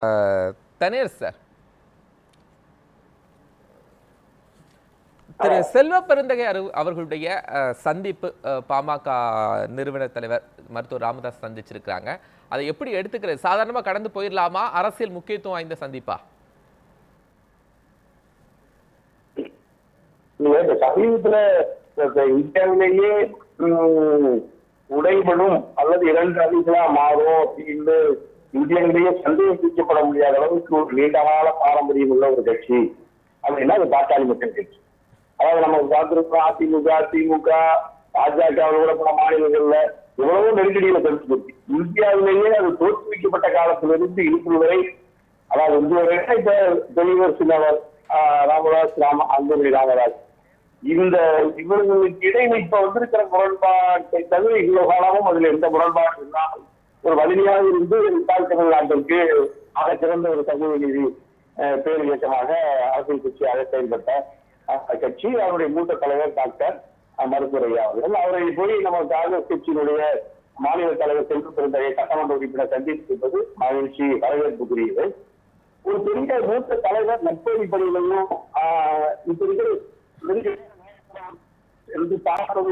தனியர் sir, Thiru Selva Perunthagai அவர்களுடைய சந்திப்பு பாமக நிறுவன தலைவர் மருத்துவர் ராமதாஸ் சந்திச்சிருக்கிறாங்க. அதை எப்படி எடுத்துக்கிறது? சாதாரணமா கடந்து போயிடலாமா? அரசியல் முக்கியத்துவம் வாய்ந்த சந்திப்பா? சமீபத்துல இந்தியாவிலேயே உடைபடும் அல்லது இரண்டு அணிகளா மாறும் அப்படின்னு இந்தியாவிலேயே சந்தேகிக்கப்பட முடியாத அளவுக்கு ஒரு நீண்டகால பாரம்பரியம் உள்ள ஒரு கட்சி அப்படின்னா அது பாட்டாளி மக்கள் கட்சி. அதாவது நம்ம பார்த்திருக்கோம், அதிமுக, திமுக, பாஜக கூட பல மாநிலங்கள்ல எவ்வளவோ நெருக்கடியில தெரிஞ்சு இந்தியாவிலேயே அது தோற்றுவிக்கப்பட்ட காலத்திலிருந்து இன்று வரை, அதாவது இன்று வரை இப்ப தெளிவர் சின்னவர் ராமதாஸ் அன்புமணி ராமதாஸ் இந்த இவர்களுக்கு இடையில இப்ப வந்திருக்கிற முரண்பாட்டை தவிர இவ்வளவு காலமும் அதுல எந்த முரண்பாடு இல்லாமல் ஒரு வலிமையாக இருந்து தமிழ்நாட்டிற்கு ஆக சிறந்த ஒரு சமூக நீதி பேர் இயக்கமாக அரசியல் கட்சியாக செயல்பட்ட கட்சி. அவருடைய மூத்த தலைவர் டாக்டர் மருத்துவர் ஐயா அவர்கள். அவரை போய் நம்ம காங்கிரஸ் கட்சியினுடைய மாநில தலைவர் செல்வ பெருந்தகை சட்டமன்ற உறுப்பினர் சந்தித்திருப்பது மகிழ்ச்சி, வரவேற்புக்குரியது. ஒரு பெரிய மூத்த தலைவர் நட்பணி பணிகளையும்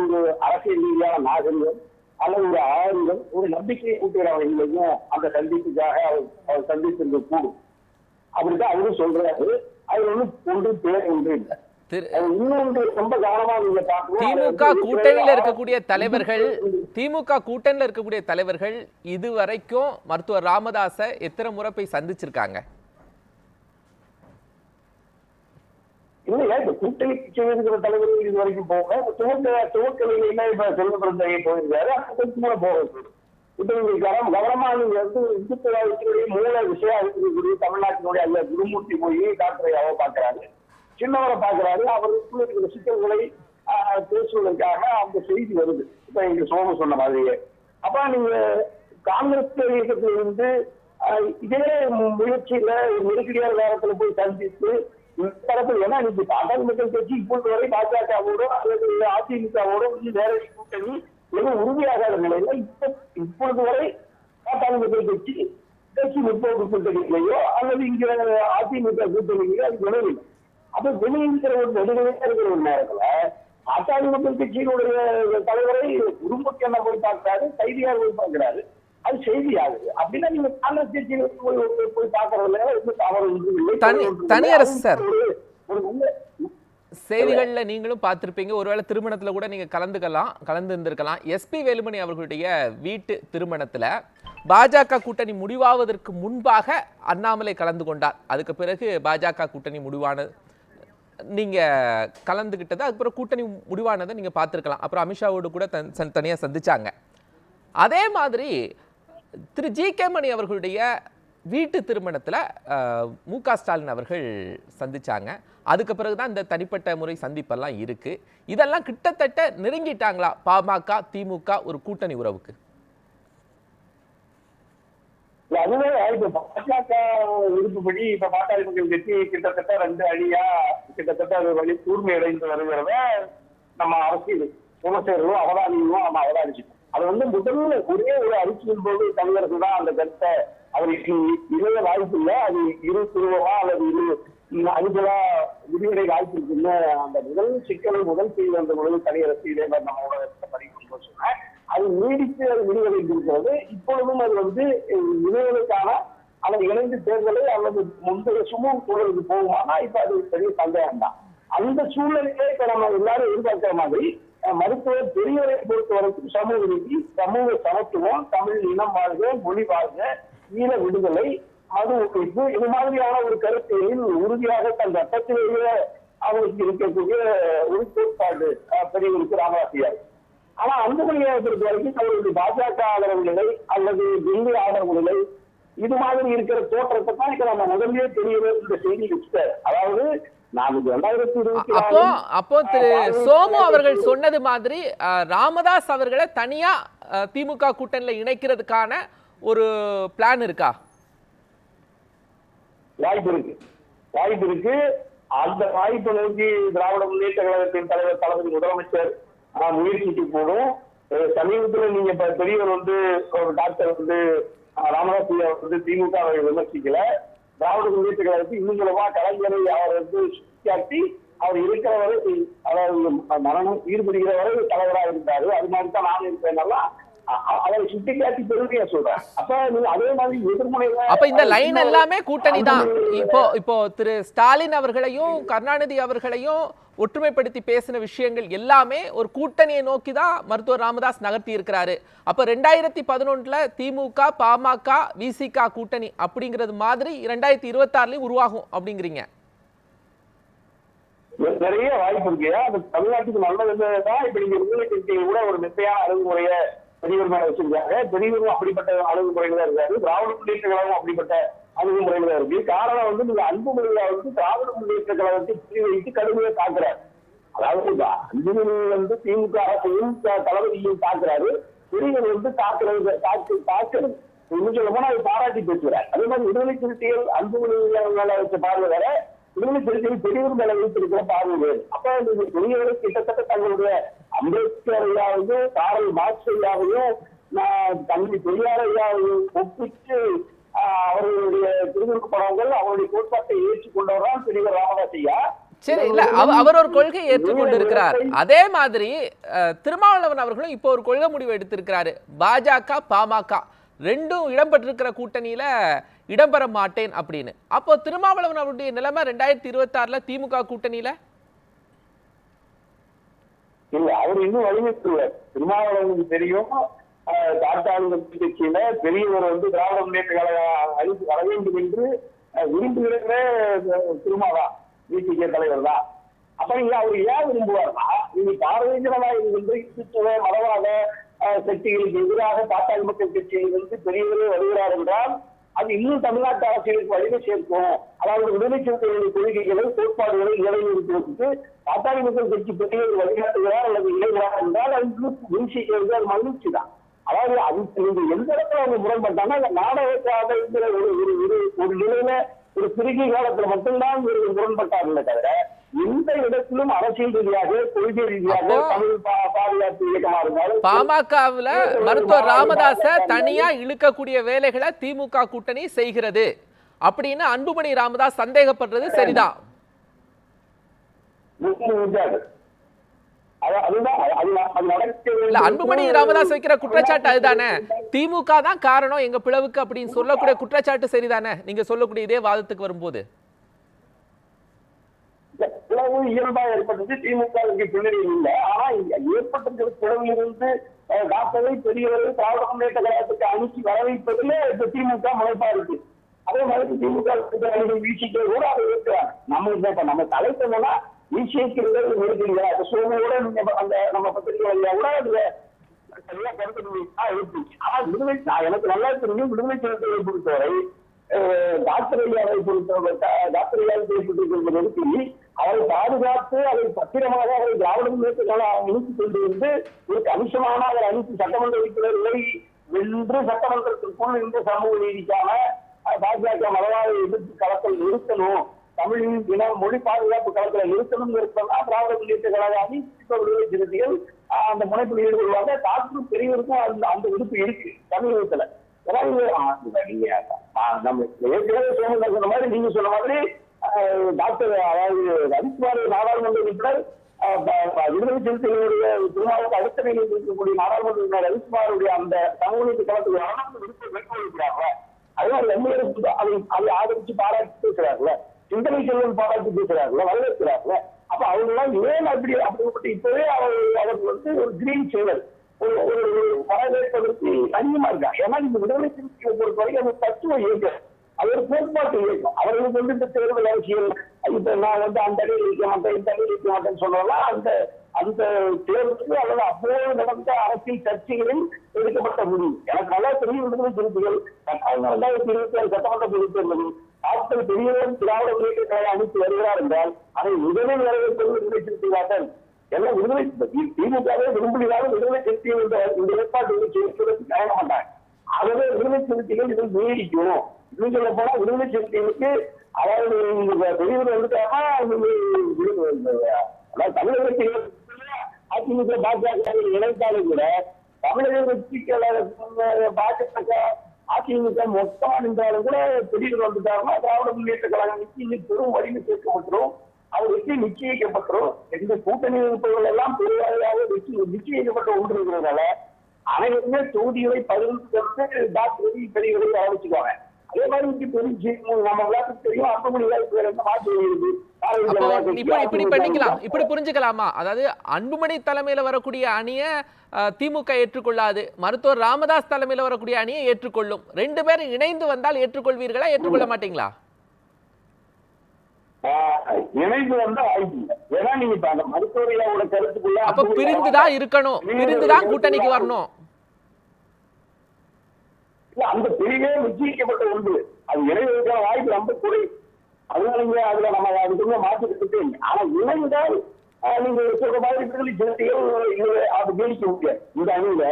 ஒரு அரசியல் ரீதியான நாகரிகம் அல்லது ஒரு ஆயுதம், ஒரு நம்பிக்கையை கூட்டுகிற வகையிலையும் அந்த சந்திப்புக்காக அவர் சந்தித்திருந்த கூடும் அப்படிதான் அவரும் சொல்றாரு. அது ஒன்று பேர் ஒன்று இல்லை. திமுக கூட்டணியில இருக்கக்கூடிய தலைவர்கள் இதுவரைக்கும் மருத்துவர் ராமதாஸ எத்தனை முறை போய் சந்திச்சிருக்காங்க? இல்லையா, இப்ப கூட்டணி இருக்கிற தலைவர்கள் இது வரைக்கும் போக துவக்கலையில இப்ப செல்வ பெருந்தகை போயிருக்காரு. அதுக்கு போக கவனமா நீங்க இந்துத்துவத்தினுடைய மூல விஷயம் இருக்கக்கூடிய தமிழ்நாட்டினுடைய ஐயா குருமூர்த்தி போய் டாக்டர் ஐயாவை பாக்குறாரு, சின்னவரை பாக்குறாரு. அவருக்குள்ள இருக்கிற சிக்கல்களை பேசுவதற்காக அந்த செய்தி வருது. இப்ப இங்க சோம சொன்ன மாதிரியே அப்ப நீங்க காங்கிரஸ் இயக்கத்திலிருந்து இதே முயற்சியில நெருக்கடியான நேரத்துல போய் சந்தித்து தரப்பு, ஏன்னா இன்னைக்கு பாட்டாளி மக்கள் கட்சி இப்பொழுது வரை பாஜகவோடும் அல்லது அதிமுகவோடும் நேரடி கூட்டணி எதுவும் உறுதியாகாத நிலையில இப்பொழுது வரை பாட்டாளி மக்கள் கட்சி முற்போக்கு கூட்டணியிலேயோ அல்லது இங்க அதிமுக கூட்டணியிலேயோ அது விளைவில்லை. அப்ப வெளியிருக்கிற ஒரு நெடுமையா இருக்கிற ஒரு நேரத்துல பாட்டாளி மக்கள் கட்சியினுடைய தலைவரை குடும்பக்கு என்ன போய் பார்க்கிறாரு, கைதியார் போய் பார்க்கிறாரு, அது செய்தி ஆகுது. அப்படின்னா நீங்க காங்கிரஸ் கட்சியில போய் பார்க்கறதுல தனியரசு சார், செய்திகள்ல நீங்களும் பார்த்திருப்பீங்க, ஒருவேளை திருமணத்துல கூட நீங்க கலந்து இருந்திருக்கலாம். எஸ்பி வேலுமணி அவர்களுடைய வீட்டு திருமணத்துல பாஜக கூட்டணி முடிவாவதற்கு முன்பாக அண்ணாமலை கலந்து கொண்டார். அதுக்கு பிறகு பாஜக கூட்டணி முடிவானது நீங்க கலந்துகிட்டது, அதுக்கப்புறம் கூட்டணி முடிவானதை நீங்க பார்த்திருக்கலாம். அப்புறம் அமித்ஷாவோடு கூட தனியா சந்திச்சாங்க. அதே மாதிரி திரு ஜி.கே. மணி அவர்களுடைய வீட்டு திருமணத்தில் மு.க. ஸ்டாலின் அவர்கள் சந்திச்சாங்க. அதுக்கு பிறகுதான் இந்த தனிப்பட்ட முறை சந்திப்பெல்லாம் இருக்கு. இதெல்லாம் கிட்டத்தட்ட நெருங்கிட்டாங்களா பாமக திமுக ஒரு கூட்டணி உறவுக்கு? அதுவே இப்ப பாஜக விருப்பப்படி இப்ப பாட்டாளி மக்கள் கட்சி கிட்டத்தட்ட 2 அணியா கிட்டத்தட்ட அது வழி கூர்மை அடைந்து வருகிறத நம்ம அரசியல் குணசேரும் அவதானியும் நம்ம அவதானிச்சிட்டோம். அது முதல்ல ஒரே ஒரு அரசியல் போது தமிழர்கள் தான் அந்த கருத்தை அவருக்கு இணைய வாய்ப்பு இல்லை, அது இரு துருவமா அல்லது இரு அணிகளா விரிவடை வாய்ப்பு இருக்குன்னு அந்த முதல் சிக்கலை முதல் செய்து வந்த பொழுது தனியரசு இதே மாதிரி நம்ம உலகத்தை படிக்கணும்னு சொன்னேன். அது நீடித்து அது விடுதலை இருக்கிறது. இப்பொழுதும் அது விடுதலைக்கான அல்லது இணைந்து தேர்தலை அல்லது முந்தைய சுமூக சூழலுக்கு போகுமானா இப்ப அது பெரிய சந்தேகம் தான். அந்த சூழ்நிலையிலே இப்ப நம்ம எல்லாரும் எதிர்பார்க்கிற மாதிரி மருத்துவர் பெரியவரை பொறுத்த வரைக்கும் சமூக நீதி, சமூக சமத்துவம், தமிழ் இனம் வாழ்க, மொழி வாழ்க, ஈழ விடுதலை, மது ஒழிப்பு, இது மாதிரியான ஒரு கருத்தையில் உறுதியாக தன் சட்டத்திலேயே அவங்களுக்கு இருக்கக்கூடிய ஒரு கோட்பாடு பெரியவருக்கு ராமதாசியார். ஆனா அன்புமணியை பொறுத்த வரைக்கும் அவர்களுடைய பாஜக ஆதரவு நிலை அல்லது டெல்லி ஆதரவு நிலை இது மாதிரி இருக்கிற தோற்றத்தை தான் இப்ப நம்ம முதல்ல தெரியவே இந்த செய்தி வச்சுட்டார். அதாவது அப்போ திரு சோமு அவர்கள் சொன்னது மாதிரி ராமதாஸ் அவர்களை தனியா திமுக கூட்டணியில இணைக்கிறதுக்கான ஒரு பிளான் இருக்கா? வாய்ப்பு இருக்கு. அந்த வாய்ப்பை நோக்கி திராவிட முன்னேற்ற கழகத்தின் தலைவர் தளபதி முதலமைச்சர் முயற்சிக்கு போடும். சமீபத்தில் நீங்க பெரியவர் ஒரு டாக்டர் ராமதாஸ் வந்து திமுகவை விமர்சிக்கல. திராவிட முன்னேற்ற கழகத்துக்கு இன்னும் சொல்லமா கலைஞரை அவர் வந்து சுட்டிக்காட்டி அவர் இருக்கிற வரை, அதாவது மரணம் ஈடுபடுகிற வரை தலைவராக இருந்தாரு. அது மாதிரி தான் நானும் இருப்பேன். அவரை சுட்டிக்காட்டி பெருமையா சொல்றேன். அப்ப நீங்க அதே மாதிரி எதிர்முனையில அப்ப இந்த லைன் எல்லாமே கூட்டணி தான். இப்போ திரு ஸ்டாலின் அவர்களையும் கருணாநிதி அவர்களையும் ஒற்றுமைப்படுத்தி பேசின விஷயங்கள் எல்லாமே ஒரு கூட்டணியை நோக்கி தான் மருத்துவர் ராமதாஸ் நகர்த்தி இருக்கிறாரு. அப்ப 2011 திமுக பாமக விசிக கூட்டணி அப்படிங்கிறது மாதிரி 2026 உருவாகும் அப்படிங்கிறீங்க. நிறைய வாய்ப்பு இருக்கு. அது தமிழ்நாட்டுக்கு நல்லதுதான். இப்ப நீங்க விடுதலை கூட ஒரு மெத்தையான அணுகுமுறைய பெரியவர் மேல வச்சிருக்காங்க. பெரியவரும் அப்படிப்பட்ட அணுகுமுறையில தான் இருக்காரு. திராவிட முன்னேற்ற கழகம் அப்படிப்பட்ட அணுகுமுறையில தான் இருக்கு. காரணம் வந்து நீங்க அன்புமணியா வந்து திராவிட முன்னேற்ற கழகத்தை பிரிவைத்து கடுமையை தாக்குறாரு. அதாவது அன்புமணி வந்து திமுக அரசையும் தளபதியையும் தாக்குறாரு. பெரியவர் வந்து தாக்குறது இன்னும் சொல்ல போனா அதை பாராட்டி பேசுகிறார். அதே மாதிரி விடுதலை சிறுத்தைகள் அன்புமணி மேல வச்ச பார்வை வேற, விடுதலை சிறுத்தைகள் பெரியவர் மேல வைத்திருக்கிற பார்வை வேறு. அப்ப நீங்க பெரியவரை கிட்டத்தட்ட தங்களுடைய அம்பேத்கர் ஐயாவையும் காரல் மார்க்ஸ் ஐயாவையும் தந்தை பெரியார் ஐயாவையும் ஒப்பிட்டு அவர்களுடைய திருவிழா படங்கள் அவருடைய கோட்பாட்டை ஏற்றுக்கொண்டவர்தான் பெரியவர் ராமதாஸ் ஐயா. சரி, இல்ல அவர் ஒரு கொள்கையை ஏற்றுக்கொண்டு இருக்கிறார். அதே மாதிரி திருமாவளவன் அவர்களும் இப்போ ஒரு கொள்கை முடிவு எடுத்திருக்கிறாரு. பாஜக பாமக ரெண்டும் இடம்பெற்றிருக்கிற கூட்டணியில இடம்பெற மாட்டேன் அப்படின்னு. அப்போ திருமாவளவன் அவருடைய நிலைமை 2026 திமுக கூட்டணியில இல்ல, அவர் இன்னும் வலிமைத்துவார். திருமாவளவனுக்கு தெரியும் கட்சியில பெரியவர் வந்து திராவிட முன்னேற்ற கழக அழித்து வர வேண்டும் என்று விரும்புகிற திருமாவா விசிக தலைவர் தான். அப்ப நீங்க அவர் ஏன் விரும்புவார்னா, நீங்க பாரதிய ஜனதா இருக்கின்ற இந்துத்துவ மதவாத சக்திகளுக்கு எதிராக பாட்டாளி மக்கள் கட்சியிலிருந்து பெரியவரே வருகிறார் என்றால் அது இன்னும் தமிழ்நாட்டு அரசியலுக்கு வலிமை சேர்க்கும். அதாவது விடுதலை சிறுத்தைகளின் கொள்கைகளை கோட்பாடுகளை நிலைநிறுத்துவதற்கு பாட்டாளி மக்கள் கட்சி பெரியவர் வழிகாட்டுகிறார் அல்லது இளைஞராக என்றால் அது வீழ்ச்சிக்கிறது. அது மகிழ்ச்சி தான். அதாவது அது நீங்க எந்த இடத்துல அவங்க முரண்பட்டாங்கன்னா அந்த நாடகக்காக இருக்கிற ஒரு நிலையில ஒரு குறுகிய காலத்துல மட்டும்தான் முரண்பட்டார்களே தவிர எந்த இடத்திலும் அரசியல் ரீதியாக கொள்கை ரீதியாக தமிழ் பாதுகாப்பு இயக்கமா இருந்தாலும் பாமகவுல மருத்துவர் ராமதாஸ தனியா இழுக்கக்கூடிய வேலைகளை திமுக கூட்டணி செய்கிறது அப்படின்னு அன்புமணி ராமதாஸ் சந்தேகப்படுறது சரிதான். அன்புமணி ராமதாஸ் வைக்கிற குற்றச்சாட்டு அதுதானே, திமுக தான் காரணம் எங்க பிளவுக்கு அப்படின்னு சொல்லக்கூடிய குற்றச்சாட்டு சரிதானே நீங்க சொல்லக்கூடிய இதே வாதத்துக்கு வரும்போது? பிளவு இயல்பா ஏற்பட்டது திமுகவுக்கு பின்னணி இல்லை. ஆனா ஏற்பட்டிருக்கிற பிளவிலிருந்து டாக்டரை பெரியவர்கள் திராவிட முன்னேற்ற கழகத்துக்கு அனுப்பி வரவைப்பதில் இப்ப திமுக முனைப்பா இருக்கு. அதே மாதிரி திமுக வீழ்ச்சிக்கு கூட அதை இருக்கிறாங்க. நம்ம தலைத்தோம்னா வீழ்ச்சிக்கிறது இருக்கிறீங்களா சோமையோட நீங்க அந்த நம்ம பத்திரிகை வழியா கூட அதுல சரியா கருத்து இருக்கு. ஆனா விடுதலை எனக்கு நல்லா தெரியும். விடுதலை சிறுத்தைகளை பொறுத்தவரை டாக்டர் ஐயாவை பொறுத்தவரை டாக்டர் ஐயாவை நிறுத்தி அவரை பாதுகாத்து அதை பத்திரமாக அவரை திராவிட முன்னேற்ற அனுப்பி கொண்டு வந்து ஒரு கணிசமான அவர் அனுப்பி சட்டமன்ற உறுப்பினர்களை வென்று சட்டமன்றத்திற்குள் இந்த சமூக நீதிக்கான பாஜக மதவாத எதிர்ப்பு களத்தில் நிறுத்தணும், தமிழின் இன மொழி பாதுகாப்பு களத்தில் நிறுத்தணும் இருப்பதா திராவிட முன்னேற்ற கழகம் விடுதலை சிறுத்தைகள் அந்த முனைப்பில் ஈடுபடுவாங்க. டாக்டர் பெரியவருக்கும் அந்த விருப்பு இருக்கு தமிழகத்துல. நீங்க நம்ம ஏற்கனவே சொன்ன மாதிரி நீங்க சொன்ன மாதிரி டாக்டர் அதாவது ரவிக்குமார் நாடாளுமன்ற உறுப்பினர் விடுதலை சிறுத்தைகளுடைய திருமாவுக்கு அடுத்த நிலையில் இருக்கக்கூடிய நாடாளுமன்ற உறுப்பினர் ரவிக்குமாருடைய அந்த சமூக களத்துக்கு விருப்பம் மேற்கொள்கிறார்கள. அதனால எம்எல்ஏ அதை ஆதரிச்சு பாராட்டி பேசுறாருல, சிந்தனை செல்வன் பாராட்டி பேசுறாருல, வரவேற்கிறாருல. அப்ப அவங்க எல்லாம் ஏன் அப்படிப்பட்ட இப்பவே அவர்கள் வந்து ஒரு கிரீன் சேவர் ஒரு வரவேற்பதற்கு அதிகமா இருக்காங்க. ஏன்னா இந்த விடுதலை சிறுத்தைகளை பொறுத்த வரைக்கும் அது தத்துவ இயக்கம், அது ஒரு கோட்பாட்டு இயக்கம். அவர்களுக்கு வந்து இந்த தேர்தல் அரசியல் இப்ப நான் வந்து அந்த அணியில் இருக்க மாட்டேன் இந்த அணியில் இருக்க மாட்டேன்னு சொல்றதெல்லாம் அந்த தேர்தலுக்கு அல்லது அப்போது நடந்த அரசியல் சர்ச்சைகளில் எடுக்கப்பட்ட முடிவு. எனக்கு நல்லா தெரியும். விடுதலை சிறுத்தைகள் 2026 சட்டமன்ற பொதுத் தேர்தலில் டாக்டர் பெரியவர் திராவிட முன்னேற்ற கழகம் அனுப்பி வருகிறார் என்றால் அதை முதலில் வரவேற்பது விடுதலை சிறுத்தைகள். எல்லாம் விடுதலை திமுகவே விரும்புகிறார்கள். விடுதலை சிறுத்தைகள் இந்த ஏற்பாட்டு சேர்ப்பதற்கு தயங்க மாட்டாங்க. ஆகவே விடுதலை சிறுத்தைகள் இதில் நீடிக்கும். இன்னும் சொல்ல போனா விடுதலை சிறுத்தைகளுக்கு அதாவது பெரியவர் வந்துட்டாங்கன்னா தமிழகத்தில் அதிமுக பாஜக இணைத்தாலும் கூட தமிழக வெற்றி பாஜக அதிமுக மொத்தமா நின்றாலும் கூட திடீர்னு வந்துட்டாருன்னா திராவிட முன்னேற்ற கழகம் நிச்சயம் பெரும் வலிமை சேர்க்கப்பட்டுரும், அவர் வெற்றி நிச்சயிக்கப்பட்டுரும். எந்த கூட்டணி அமைப்புகள் எல்லாம் பெருவாரியாக நிச்சயிக்கப்பட்ட ஒன்று இருக்கிறதால அனைவருமே தொகுதிகளை பகிர்ந்து டாக்டர் பெரியவரை ஆரம்பிச்சுக்குவாங்க. அதே மாதிரி பெரிய நம்ம எல்லாத்துக்கும் தெரியும் அன்புமணி மாற்றி இருக்கு. இப்படி பண்ணிக்கலாம், இப்படி புரிஞ்சுக்கலாமா? அதாவது அன்புமணி தலைமையில வரக்கூடிய அணிய திமுக ஏற்றுக்கொள்ளாது, மருத்துவர் ராமதாஸ் தலைமையில வரக்கூடிய அணியை ஏற்றுக்கொள்ளும். ரெண்டு பேரும் இணைந்து வந்தால் ஏற்றுக்கொள்வீர்களா, ஏற்றுக்கொள்ள மாட்டீங்களா? இணைந்து வந்தா வாய்ப்பு இல்லை. ஏன்னா நீங்க அந்த மருத்துவரையோட கருத்துக்குள்ள அப்ப பிரிந்துதான் இருக்கணும், பிரிந்துதான் கூட்டணிக்கு வரணும். அந்த பிரிவே நிச்சயிக்கப்பட்ட ஒன்று, அது இணைவதற்கான வாய்ப்பு ரொம்ப குறை. அதனால அதுல நம்ம அதுக்குள்ள மாற்றிக்கிட்டு ஆனா இணைந்தால் நீங்க சொல்ற மாதிரி அது நீடிக்க முடியாது. இந்த அணியில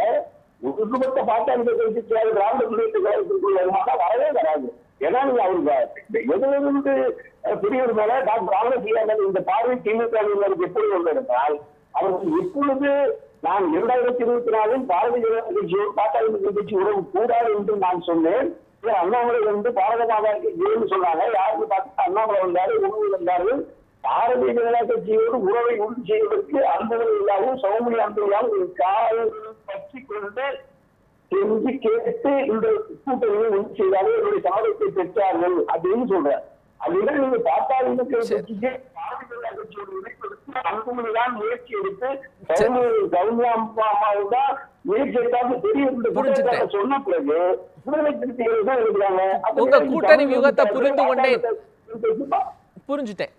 ஒட்டுமொத்த பாட்டாளி திராவிட முன்னேற்ற கழகத்திற்குள்ள வருமானா வரவே வராது. ஏன்னா நீங்க அவருக்கு எதிலிருந்து பெரியவர் மேல டாக்டர் ராமதாஸ் இந்த பார்வை திமுக எப்படி வந்திருந்தால் அவர்கள் எப்பொழுது நான் 2024 பாரதிய ஜனதா கட்சியோடு பாட்டாளி மக்கள் கட்சி உறவு கூடாது என்று நான் சொன்னேன். அண்ணாமலை பாரத மாதாக்கு ஜெயின்னு சொன்னாங்க. யாருக்கு பார்த்தா அண்ணாமலை வந்தாரு, உணவு வந்தாரு. பாரதிய ஜனதா கட்சியோடு உறவை உறுதி செய்வதற்கு அன்புகள் இல்லாமல் சௌமணி அன்புகளால் கால் பற்றி கொண்டு செஞ்சு கேட்டு இந்த கூட்டணியை உறுதி செய்தாலும் என்னுடைய சமரத்தை பெற்றார்கள் அப்படின்னு சொல்றேன். அப்படின்னா நீங்க பாட்டாளி மக்கள் கட்சிக்கு பாரதிய ஜனதா கட்சியோட இணைப்பதற்கு அன்புமணிதான் முயற்சி எடுத்து கவுனியா அம்மாவும் தான் முயற்சி எடுத்தாலும் பெரிய சொன்ன பிறகு விடுதலை சிறுத்தைகள் தான் இருக்கிறாங்க. உங்க கூட்டணி வியூகத்தை புரிந்து கொண்டேன், புரிஞ்சுட்டேன்.